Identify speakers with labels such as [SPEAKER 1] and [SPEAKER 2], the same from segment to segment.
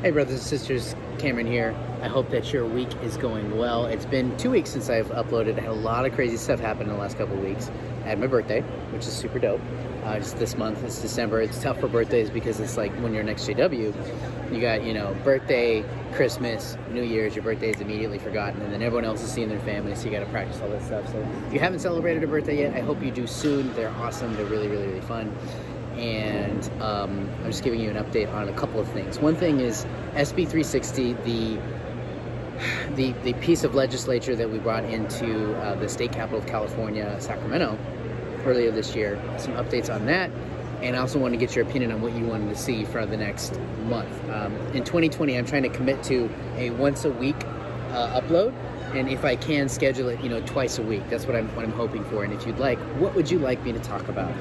[SPEAKER 1] Hey brothers and sisters, Cameron here. I hope that your week is going well. It's been 2 weeks since I've uploaded. I had a lot of crazy stuff happen in the last couple of weeks. I had my birthday, which is super dope. Just this month, it's December. It's tough for birthdays because it's like when you're an XJW, you got, birthday, Christmas, New Year's, your birthday is immediately forgotten, and then everyone else is seeing their family, so you got to practice all that stuff. So if you haven't celebrated a birthday yet, I hope you do soon. They're awesome. They're really, really, really fun. And I'm just giving you an update on a couple of things. One thing is SB 360, the piece of legislature that we brought into the state capital of California, Sacramento, earlier this year. Some updates on that, and I also want to get your opinion on what you wanted to see for the next month. In 2020, I'm trying to commit to a once a week upload, and if I can schedule it, twice a week. That's what I'm hoping for. And if you'd like, what would you like me to talk about?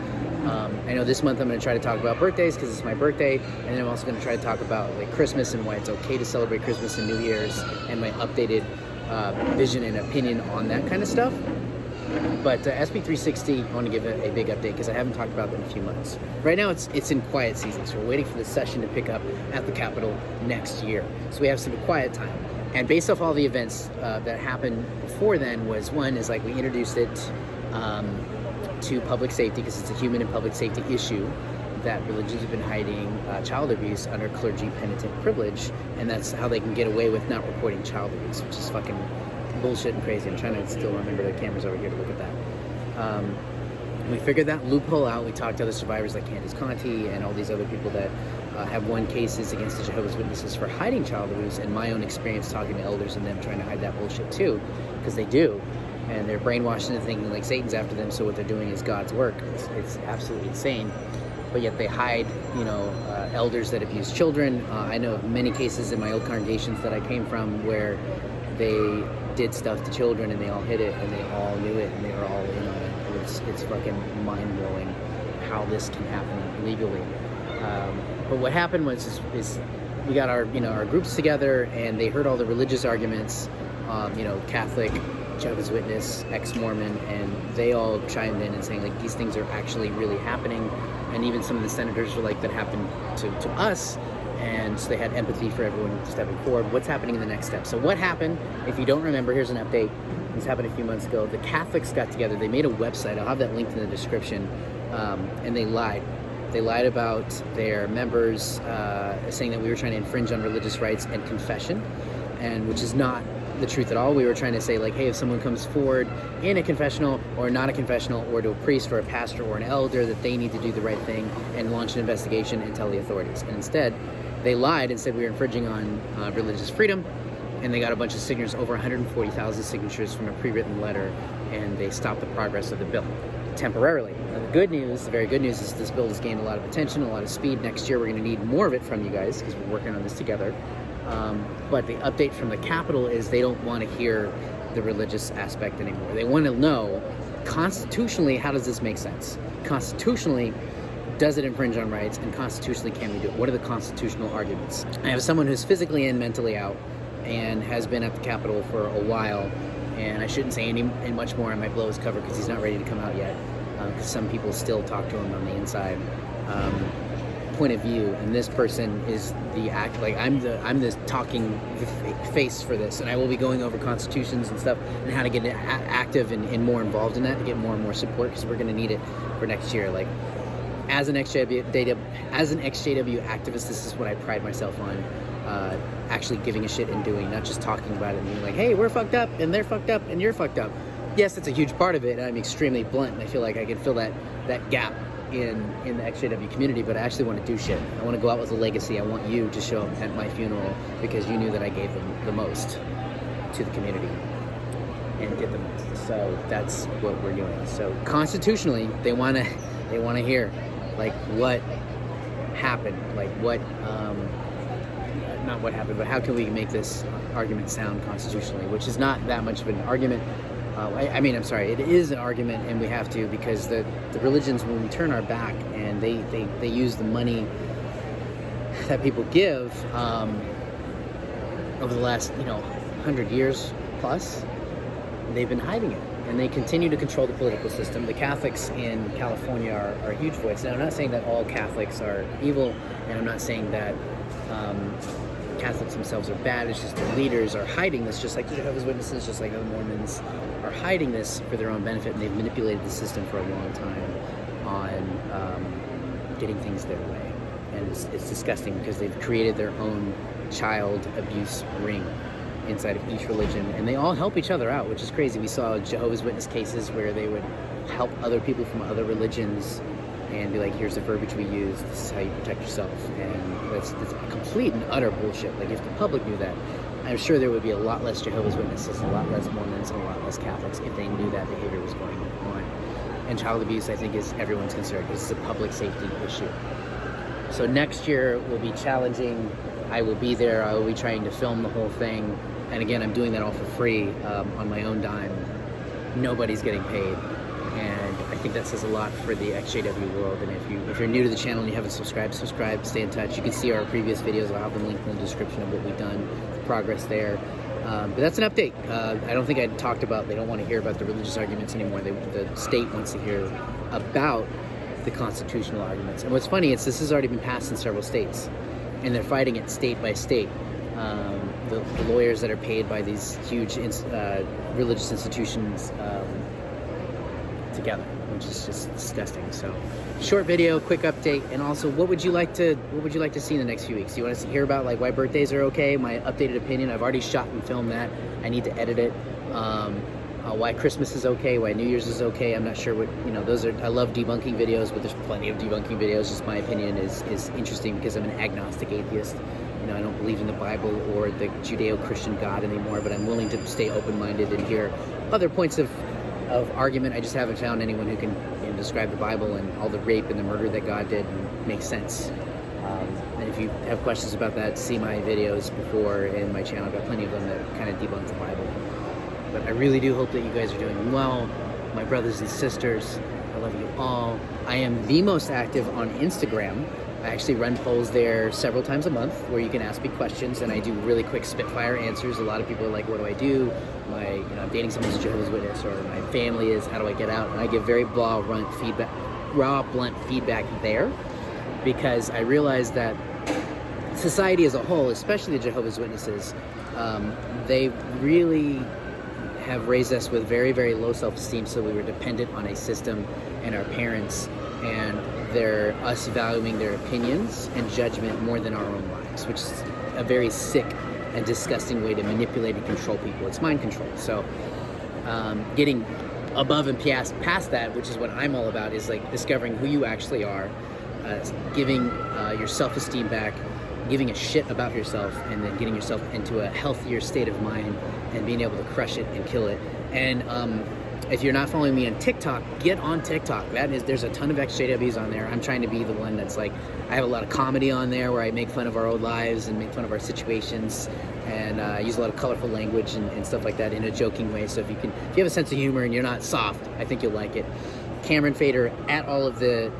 [SPEAKER 1] I know this month I'm going to try to talk about birthdays because it's my birthday, and then I'm also going to try to talk about Christmas and why it's okay to celebrate Christmas and New Year's, and my updated vision and opinion on that kind of stuff. But SB 360, I want to give a big update because I haven't talked about that in a few months. Right now it's in quiet season, so we're waiting for the session to pick up at the Capitol next year. So we have some quiet time. And based off all the events that happened before then, we introduced it to public safety because it's a human and public safety issue that religions have been hiding child abuse under clergy penitent privilege, and that's how they can get away with not reporting child abuse, which is fucking bullshit and crazy. I'm trying to still remember the cameras over here to look at that. We figured that loophole out. We talked to other survivors like Candace Conti and all these other people that have won cases against the Jehovah's Witnesses for hiding child abuse, and my own experience talking to elders and them trying to hide that bullshit too, because they do. And they're brainwashed into thinking like Satan's after them, so what they're doing is God's work. It's absolutely insane. But yet they hide, elders that abuse children. I know of many cases in my old congregations that I came from where they did stuff to children and they all hid it and they all knew it and they were all in on it. And it's fucking mind-blowing how this can happen legally. But what happened was we got our groups together, and they heard all the religious arguments, Catholic, Jehovah's Witness, ex-Mormon, and they all chimed in and saying these things are actually really happening. And even some of the senators were like, that happened to us, and so they had empathy for everyone stepping forward. What's happening in the next step? So what happened, if you don't remember, here's an update. This happened a few months ago. The Catholics got together. They made a website. I'll have that linked in the description. And they lied. They lied about their members, saying that we were trying to infringe on religious rights and confession, and which is not the truth at all. We were trying to say hey, if someone comes forward in a confessional or not a confessional, or to a priest or a pastor or an elder, that they need to do the right thing and launch an investigation and tell the authorities. And instead, they lied and said we were infringing on religious freedom, and they got a bunch of signatures, over 140,000 signatures from a pre-written letter, and they stopped the progress of the bill temporarily. Now, the very good news is this bill has gained a lot of attention, a lot of speed. Next year, we're going to need more of it from you guys because we're working on this together. But the update from the Capitol is they don't want to hear the religious aspect anymore. They want to know, constitutionally, how does this make sense? Constitutionally, does it infringe on rights? And constitutionally, can we do it? What are the constitutional arguments? I have someone who's physically and mentally out and has been at the Capitol for a while, and I shouldn't say any much more. I might blow his cover because he's not ready to come out yet, because some people still talk to him on the inside. Point of view, and this person is the I'm the talking face for this, and I will be going over constitutions and stuff and how to get active and more involved in that to get more and more support, because we're going to need it for next year. As an XJW activist, this is what I pride myself on, actually giving a shit and doing, not just talking about it and being hey, we're fucked up and they're fucked up and you're fucked up. Yes, that's a huge part of it, and I'm extremely blunt, and I feel like I can fill that gap in the XJW community, but I actually want to do shit. I want to go out with a legacy. I want you to show up at my funeral because you knew that I gave them the most to the community and did the most. So that's what we're doing. So constitutionally, they want to hear what happened, not what happened, but how can we make this argument sound constitutionally, which is not that much of an argument. It is an argument, and we have to, because the religions, when we turn our back and they use the money that people give over the last 100 years plus, they've been hiding it, and they continue to control the political system. The Catholics in California are a huge voice. Now, I'm not saying that all Catholics are evil, and I'm not saying that Catholics themselves are bad. It's just the leaders are hiding this, just like the Jehovah's Witnesses, just like the Mormons are hiding this for their own benefit, and they've manipulated the system for a long time on getting things their way. And it's disgusting because they've created their own child abuse ring inside of each religion, and they all help each other out, which is crazy. We saw Jehovah's Witness cases where they would help other people from other religions and be like, here's the verbiage we use, this is how you protect yourself. And that's complete and utter bullshit. Like, if the public knew that, I'm sure there would be a lot less Jehovah's Witnesses, a lot less Mormons, and a lot less Catholics if they knew that behavior was going on. And child abuse, I think, is everyone's concern because it's a public safety issue. So next year will be challenging. I will be there. I will be trying to film the whole thing. And again, I'm doing that all for free on my own dime. Nobody's getting paid. And I think that says a lot for the XJW world. And if you're new to the channel and you haven't subscribed, stay in touch. You can see our previous videos. I'll have them linked in the description of what we've done, the progress there. But that's an update. I don't think I talked about, they don't want to hear about the religious arguments anymore. The state wants to hear about the constitutional arguments. And what's funny is this has already been passed in several states, and they're fighting it state by state. The lawyers that are paid by these huge religious institutions together, which is just disgusting. So, short video, quick update, and also, what would you like to see in the next few weeks? Do you want us to hear about like why birthdays are okay? My updated opinion. I've already shot and filmed that. I need to edit it. Why Christmas is okay, why New Year's is okay. I'm not sure what, those are, I love debunking videos, but there's plenty of debunking videos. Just my opinion is interesting because I'm an agnostic atheist. I don't believe in the Bible or the Judeo-Christian God anymore, but I'm willing to stay open-minded and hear other points of argument. I just haven't found anyone who can describe the Bible and all the rape and the murder that God did and make sense. And if you have questions about that, see my videos before in my channel. I've got plenty of them that kind of debunk the Bible. But I really do hope that you guys are doing well. My brothers and sisters, I love you all. I am the most active on Instagram. I actually run polls there several times a month where you can ask me questions, and I do really quick spitfire answers. A lot of people are like, what do I do? I'm dating someone who's a Jehovah's Witness, or my family is, how do I get out? And I give very raw, blunt feedback there, because I realize that society as a whole, especially the Jehovah's Witnesses, they really have raised us with very, very low self-esteem, so we were dependent on a system and our parents, and they're us valuing their opinions and judgment more than our own lives, which is a very sick and disgusting way to manipulate and control people. It's mind control. So getting above and past that, which is what I'm all about, is like discovering who you actually are, giving your self-esteem back, giving a shit about yourself, and then getting yourself into a healthier state of mind and being able to crush it and kill it. And if you're not following me on TikTok, get on TikTok. There's a ton of XJWs on there. I'm trying to be the one that's like, I have a lot of comedy on there where I make fun of our old lives and make fun of our situations, and use a lot of colorful language and stuff like that in a joking way. So if you have a sense of humor and you're not soft, I think you'll like it. Cameron Fader at all of the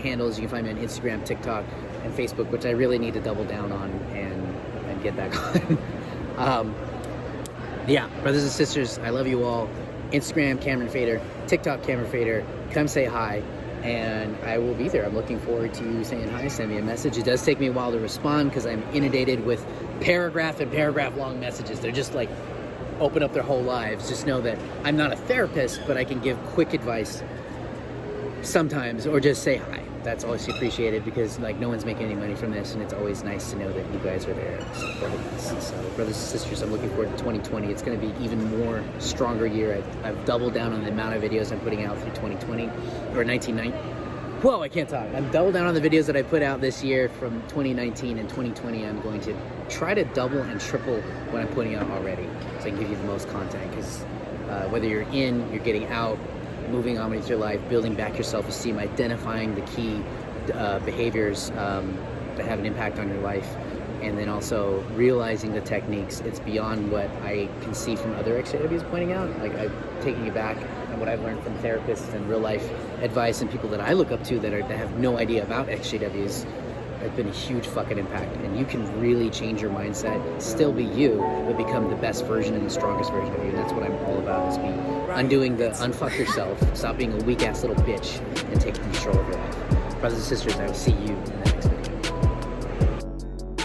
[SPEAKER 1] handles. You can find me on Instagram, TikTok, and Facebook, which I really need to double down on and get that going. Yeah, brothers and sisters, I love you all. Instagram, Cameron Fader, TikTok, Cameron Fader. Come say hi, and I will be there. I'm looking forward to you saying hi. Send me a message. It does take me a while to respond because I'm inundated with paragraph and paragraph long messages. They're just like open up their whole lives. Just know that I'm not a therapist, but I can give quick advice sometimes, or just say hi. That's always appreciated, because like no one's making any money from this, and it's always nice to know that you guys are there supporting us. So brothers and sisters, I'm looking forward to 2020. It's going to be even more stronger year. I've doubled down on the amount of videos I'm putting out through 2020 or 1990. Whoa, I can't talk. I'm double down on the videos that I put out this year from 2019 and 2020. I'm going to try to double and triple what I'm putting out already, so I can give you the most content. Because whether you're getting out, moving on with your life, building back your self-esteem, identifying the key behaviors that have an impact on your life, and then also realizing the techniques. It's beyond what I can see from other XJWs pointing out. Like, I'm taking you back on what I've learned from therapists and real life advice and people that I look up to that have no idea about XJWs. It's been a huge fucking impact, and you can really change your mindset, still be you, but become the best version and the strongest version of you. And that's what I'm all about, is undoing the unfuck yourself, stop being a weak ass little bitch, and taking control of your life. Brothers and sisters, I will see you in the